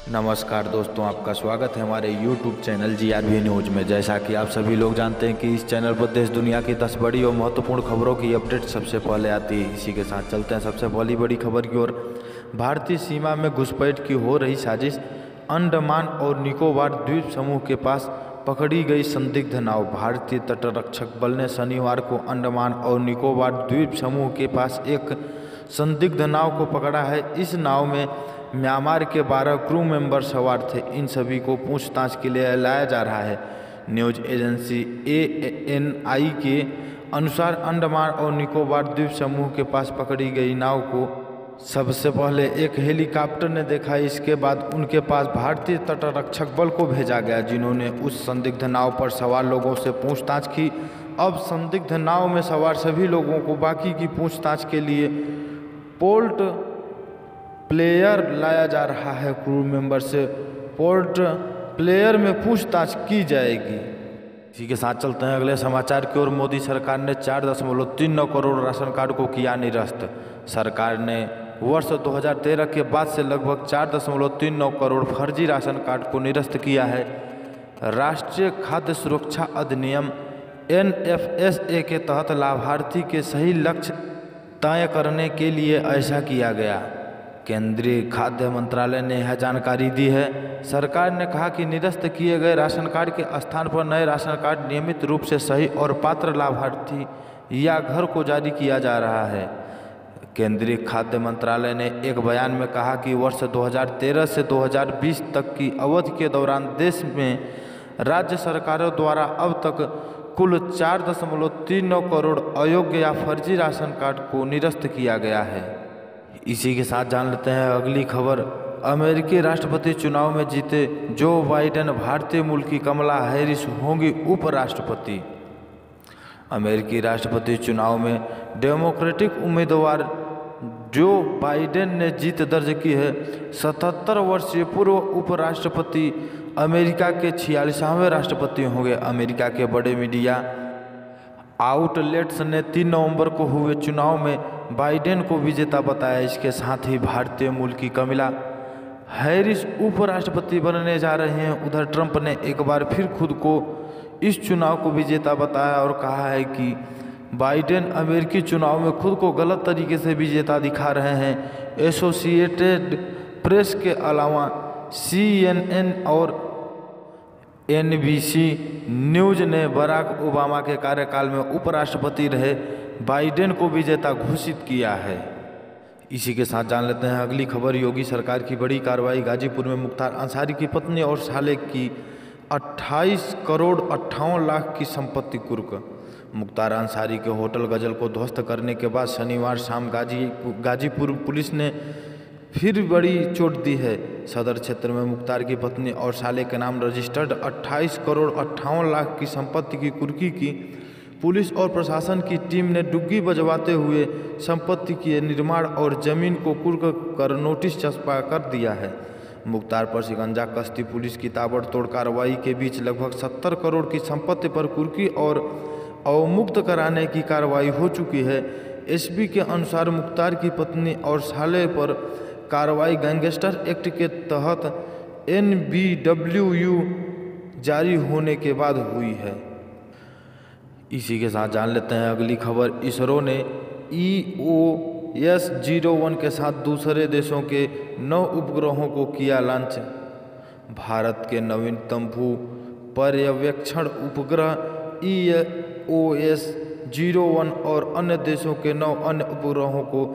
नमस्कार दोस्तों, आपका स्वागत है हमारे YouTube चैनल GRV न्यूज़ में। जैसा कि आप सभी लोग जानते हैं कि इस चैनल पर देश दुनिया की 10 बड़ी और महत्वपूर्ण खबरों की अपडेट सबसे पहले आती है। इसी के साथ चलते हैं सबसे पहली बड़ी खबर की ओर। भारतीय सीमा में घुसपैठ की हो रही साजिश, अंडमान और निकोबार द्वीप समूह के पास पकड़ी गई संदिग्ध नाव। भारतीय तटरक्षक बल ने शनिवार को अंडमान और निकोबार द्वीप समूह के पास एक संदिग्ध नाव को पकड़ा है। इस नाव में म्यांमार के 12 क्रू मेंबर सवार थे। इन सभी को पूछताछ के लिए लाया जा रहा है। न्यूज एजेंसी ANI के अनुसार अंडमान और निकोबार द्वीप समूह के पास पकड़ी गई नाव को सबसे पहले एक हेलीकॉप्टर ने देखा। इसके बाद उनके पास भारतीय तटरक्षक बल को भेजा गया, जिन्होंने उस संदिग्ध नाव पर सवार लोगों से पूछताछ की। अब संदिग्ध नाव में सवार सभी लोगों को बाकी की पूछताछ के लिए पोर्ट प्लेयर लाया जा रहा है। क्रू मेंबर से पोर्ट प्लेयर में पूछताछ की जाएगी। इसी के साथ चलते हैं अगले समाचार की ओर। मोदी सरकार ने 4.39 करोड़ राशन कार्ड को किया निरस्त। सरकार ने वर्ष 2013 के बाद से लगभग 4.39 करोड़ फर्जी राशन कार्ड को निरस्त किया है। राष्ट्रीय खाद्य सुरक्षा अधिनियम NFSA के तहत लाभार्थी के सही लक्ष्य तय करने के लिए ऐसा किया गया। केंद्रीय खाद्य मंत्रालय ने यह जानकारी दी है। सरकार ने कहा कि निरस्त किए गए राशन कार्ड के स्थान पर नए राशन कार्ड नियमित रूप से सही और पात्र लाभार्थी या घर को जारी किया जा रहा है। केंद्रीय खाद्य मंत्रालय ने एक बयान में कहा कि वर्ष 2013 से 2020 तक की अवधि के दौरान देश में राज्य सरकारों द्वारा अब तक कुल 4.39 करोड़ अयोग्य या फर्जी राशन कार्ड को निरस्त किया गया है। इसी के साथ जान लेते हैं अगली खबर। अमेरिकी राष्ट्रपति चुनाव में जीते जो बाइडेन भारतीय मूल की कमला हैरिस होंगी उपराष्ट्रपति। अमेरिकी राष्ट्रपति चुनाव में डेमोक्रेटिक उम्मीदवार जो बाइडेन ने जीत दर्ज की है। 77 वर्षीय पूर्व उपराष्ट्रपति अमेरिका के 46वें राष्ट्रपति होंगे। अमेरिका के बड़े मीडिया आउटलेट्स ने 3 नवंबर को हुए चुनाव में बाइडेन को विजेता बताया। इसके साथ ही भारतीय मूल की कमला हैरिस उपराष्ट्रपति बनने जा रहे हैं। उधर ट्रंप ने एक बार फिर खुद को इस चुनाव को विजेता बताया और कहा है कि बाइडेन अमेरिकी चुनाव में खुद को गलत तरीके से विजेता दिखा रहे हैं। एसोसिएटेड प्रेस के अलावा CNN और NBC न्यूज ने बराक ओबामा के कार्यकाल में उपराष्ट्रपति रहे बाइडेन को विजेता घोषित किया है। इसी के साथ जान लेते हैं अगली खबर। योगी सरकार की बड़ी कार्रवाई। गाजीपुर में मुख्तार अंसारी की पत्नी और साले की 28 करोड़ 58 लाख की संपत्ति कुर्क। मुख्तार अंसारी के होटल गजल को ध्वस्त करने के बाद शनिवार शाम गाजीपुर पुलिस ने फिर बड़ी चोट दी है। सदर क्षेत्र में मुख्तार की पत्नी और साले के नाम रजिस्टर्ड 28 करोड़ 58 लाख की संपत्ति की कुर्की की पुलिस और प्रशासन की टीम ने डुग्गी बजवाते हुए संपत्ति के निर्माण और जमीन को कुर्क कर नोटिस चस्पा कर दिया है। मुख्तार पर शिकंजा कसती पुलिस की ताबड़तोड़ कार्रवाई के बीच लगभग 70 करोड़ की संपत्ति पर कुर्की और अवमुक्त कराने की कार्रवाई हो चुकी है। SB के अनुसार मुख्तार की पत्नी और साले पर कार्रवाई गैंगस्टर एक्ट के तहत NBWU जारी होने के बाद हुई है। इसी के साथ जान लेते हैं अगली खबर। इसरो ने EOS-01 के साथ दूसरे देशों के 9 उपग्रहों को किया लॉन्च। भारत के नवीनतम भू पर्यवेक्षण उपग्रह EOS-01 और अन्य देशों के 9 अन्य उपग्रहों को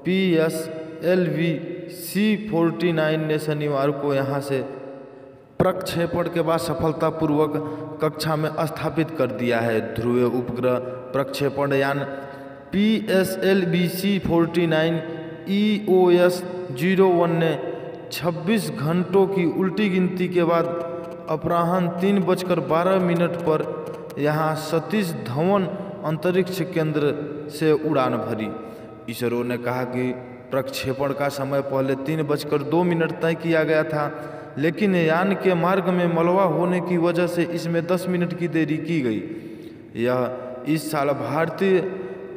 PSLV C-49 ने शनिवार को यहां से प्रक्षेपण के बाद सफलतापूर्वक कक्षा में स्थापित कर दिया है। ध्रुवीय उपग्रह प्रक्षेपण यान PSLV C-49 EOS-01 ने 26 घंटों की उल्टी गिनती के बाद अपराह्न 3:12 पर यहां सतीश धवन अंतरिक्ष केंद्र से उड़ान भरी। इसरो ने कहा कि प्रक्षेपण का समय पहले 3:02 तय किया गया था, लेकिन यान के मार्ग में मलबा होने की वजह से इसमें 10 मिनट की देरी की गई। यह इस साल भारतीय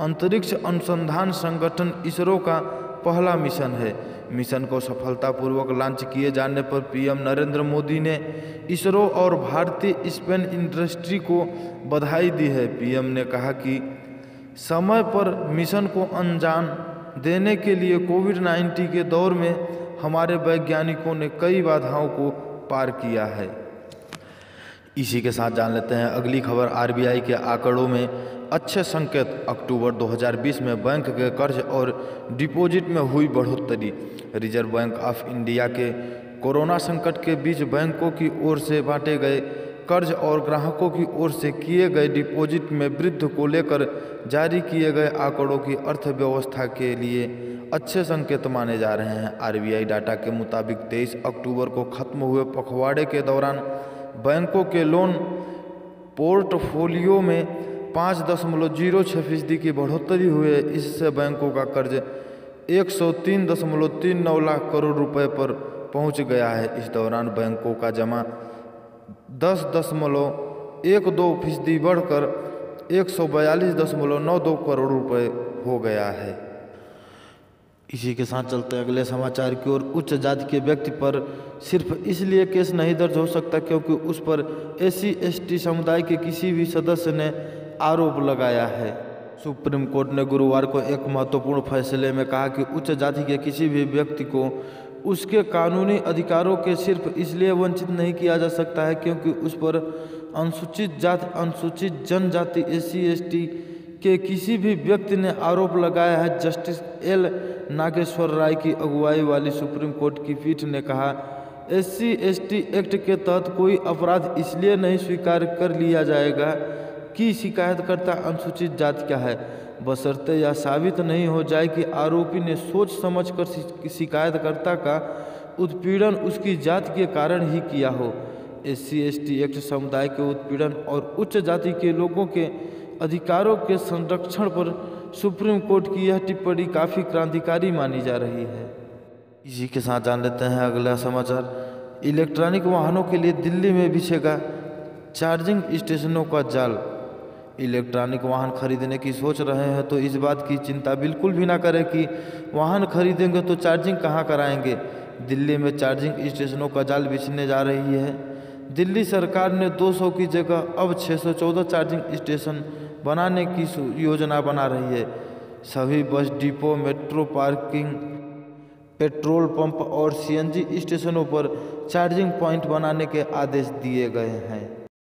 अंतरिक्ष अनुसंधान संगठन इसरो का पहला मिशन है। मिशन को सफलतापूर्वक लॉन्च किए जाने पर पीएम नरेंद्र मोदी ने इसरो और भारतीय स्पेस इंडस्ट्री को बधाई दी है। पीएम ने कहा कि समय पर मिशन को अंजाम देने के लिए कोविड-19 के दौर में हमारे वैज्ञानिकों ने कई बाधाओं को पार किया है। इसी के साथ जान लेते हैं अगली खबर। आरबीआई के आंकड़ों में अच्छे संकेत। अक्टूबर 2020 में बैंक के कर्ज और डिपॉजिट में हुई बढ़ोतरी। रिजर्व बैंक ऑफ इंडिया के कोरोना संकट के बीच बैंकों की ओर से बांटे गए कर्ज और ग्राहकों की ओर से किए गए डिपॉजिट में वृद्धि को लेकर जारी किए गए आंकड़ों की अर्थव्यवस्था के लिए अच्छे संकेत माने जा रहे हैं। आरबीआई डाटा के मुताबिक 23 अक्टूबर को खत्म हुए पखवाड़े के दौरान बैंकों के लोन पोर्टफोलियो में 5.06% की बढ़ोतरी हुई है। इससे बैंकों का कर्ज 103.39 लाख करोड़ रुपए पर पहुंच गया है। इस दौरान बैंकों का जमा 10.12% बढ़कर 142.92 करोड़ रुपए हो गया है। इसी के साथ चलते हैं अगले समाचार की ओर। उच्च जाति के व्यक्ति पर सिर्फ इसलिए केस नहीं दर्ज हो सकता क्योंकि उस पर SC/ST समुदाय के किसी भी सदस्य ने आरोप लगाया है। सुप्रीम कोर्ट ने गुरुवार को एक महत्वपूर्ण फैसले में कहा कि उच्च जाति के किसी भी व्यक्ति को उसके कानूनी अधिकारों के सिर्फ इसलिए वंचित नहीं किया जा सकता है क्योंकि उस पर अनुसूचित जाति, अनुसूचित जनजाति, SC/ST के किसी भी व्यक्ति ने आरोप लगाया है। जस्टिस L नागेश्वर राय की अगुवाई वाली सुप्रीम कोर्ट की पीठ ने कहा, SC/ST एक्ट के तहत कोई अपराध इसलिए नहीं स्वीकार कर लिया जाएगा कि शिकायतकर्ता अनुसूचित जाति का है, बशर्ते यह साबित नहीं हो जाए कि आरोपी ने सोच समझकर शिकायतकर्ता का उत्पीड़न उसकी जाति के कारण ही किया हो। SC/ST एक्ट समुदाय के उत्पीड़न और उच्च जाति के लोगों के अधिकारों के संरक्षण पर सुप्रीम कोर्ट की यह टिप्पणी काफ़ी क्रांतिकारी मानी जा रही है। इसी के साथ जान लेते हैं अगला समाचार। इलेक्ट्रॉनिक वाहनों के लिए दिल्ली में बिछेगा चार्जिंग स्टेशनों का जाल। इलेक्ट्रॉनिक वाहन खरीदने की सोच रहे हैं तो इस बात की चिंता बिल्कुल भी ना करें कि वाहन खरीदेंगे तो चार्जिंग कहाँ कराएंगे। दिल्ली में चार्जिंग स्टेशनों का जाल बिछने जा रही है। दिल्ली सरकार ने 200 की जगह अब 614 चार्जिंग स्टेशन बनाने की योजना बना रही है। सभी bus depot, metro parking, petrol pump और CNG स्टेशनों पर चार्जिंग पॉइंट बनाने के आदेश दिए गए हैं।